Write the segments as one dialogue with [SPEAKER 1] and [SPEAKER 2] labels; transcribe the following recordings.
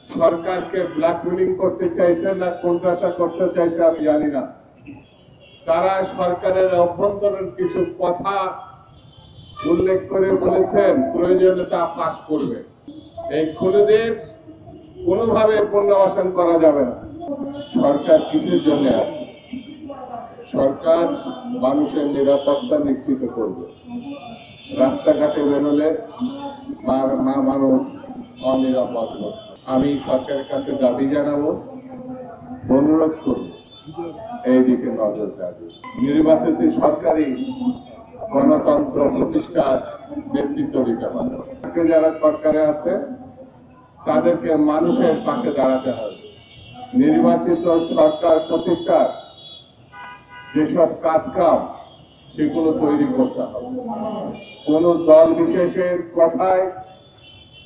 [SPEAKER 1] সরকারকে ব্ল্যাকমেলিং করতে চাইছে না কোণঠাসা করতে চাইছে আমি জানি না। তারা সরকারের অভ্যন্তরীণ কিছু কথা উল্লেখ করে বলেছেন প্রয়োজনে তা ফাঁস করবে। এই খুনিদের কোনোভাবে পুনর্বাসন করা যাবে না। সরকার কিসের জন্য আছে? সরকার মানুষের নিরাপত্তা নিশ্চিত করবে। রাস্তাঘাটে বেরোলে মানুষ অনিরাপদ হবে। আমি সরকারের কাছে দাবি জানাবো, অনুরোধ করব এই দিকে নজর রাখবে। নির্বাচিত সরকারি গণতন্ত্র প্রতিষ্ঠার নেতৃত্ব দিতে হবে। যারা সরকারে আছে তাদেরকে মানুষের পাশে দাঁড়াতে হবে। নির্বাচিত সরকার প্রতিষ্ঠার যেসব কাজকাম সেগুলো তৈরি করতে হবে। কোন দল বিশেষের কথায়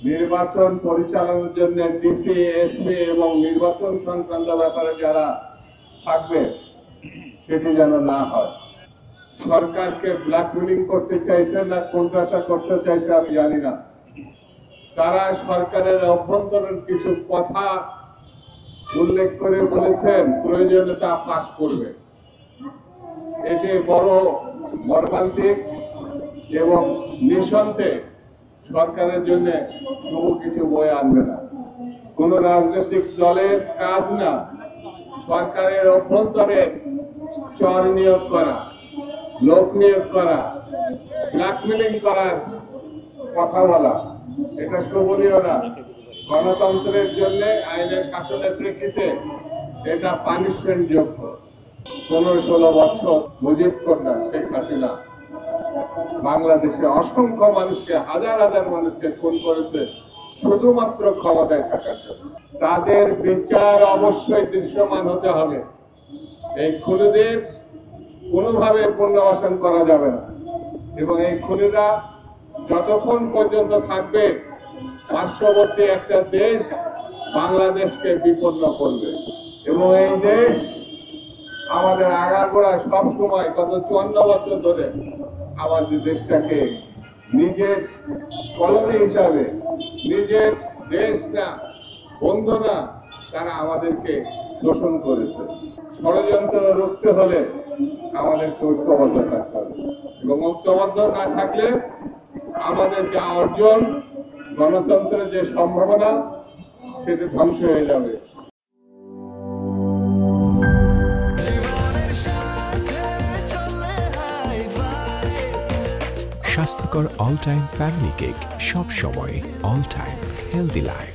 [SPEAKER 1] নির্বাচন পরিচালনার জন্য ডিসি, এসপি এবং নির্বাচন সংক্রান্ত ব্যাপারে যারা থাকবে সেটি যেন না হয়। সরকারকে ব্ল্যাকমেলিং করতে চাইছে না কোণঠাসা করতে চাইছে আমি জানি না। তারা সরকারের অভ্যন্তরীণ কিছু কথা উল্লেখ করে বলেছেন প্রয়োজনে তা ফাঁস করবে। এটি বড় মর্মান্তিক এবং নিঃসন্দেহে সরকারের জন্য শুভ কিছু বয়ে আনবে না। কোন রাজনৈতিক দলের কাজ না সরকারের অভ্যন্তরে চর নিয়োগ করা, লোক নিয়োগ করা, ব্ল্যাকমেলিং করার কথা বলা, এটা শোভনীয় না। গণতন্ত্রের জন্য আইনের শাসনের প্রেক্ষিতে এটা পানিশমেন্ট যোগ্য। 15-16 বছর মুজিব কন্যা শেখ হাসিনা বাংলাদেশে অসংখ্য মানুষকে, হাজার হাজার মানুষকে খুন করেছে শুধুমাত্র ক্ষমতায় থাকার জন্য। তাদের বিচার অবশ্যই দৃশ্যমান হতে হবে। এই খুনিদের কোনোভাবে পুনর্বাসন করা যাবে না এবং এই খুনিরা যতক্ষণ পর্যন্ত থাকবে পার্শ্ববর্তী একটা দেশ বাংলাদেশকে বিপন্ন করবে এবং এই দেশ আমাদের আগাগোড়া সবসময় গত 54 বছর ধরে আমাদের দেশটাকে নিজের কলোনি হিসাবে, নিজের দেশ না, বন্ধু না, তারা আমাদেরকে শোষণ করেছে। ষড়যন্ত্র রুখতে হলে আমাদেরকে ঐক্যবদ্ধ থাকতে হবে এবং ঐক্যবদ্ধ না থাকলে আমাদের যা অর্জন, গণতন্ত্রের যে সম্ভাবনা, সেটা ধ্বংস হয়ে যাবে।
[SPEAKER 2] স্বাস্থ্যকর অল টাইম ফ্যামিলি কেক, সব সময় অল টাইম হেলদি লাইফ।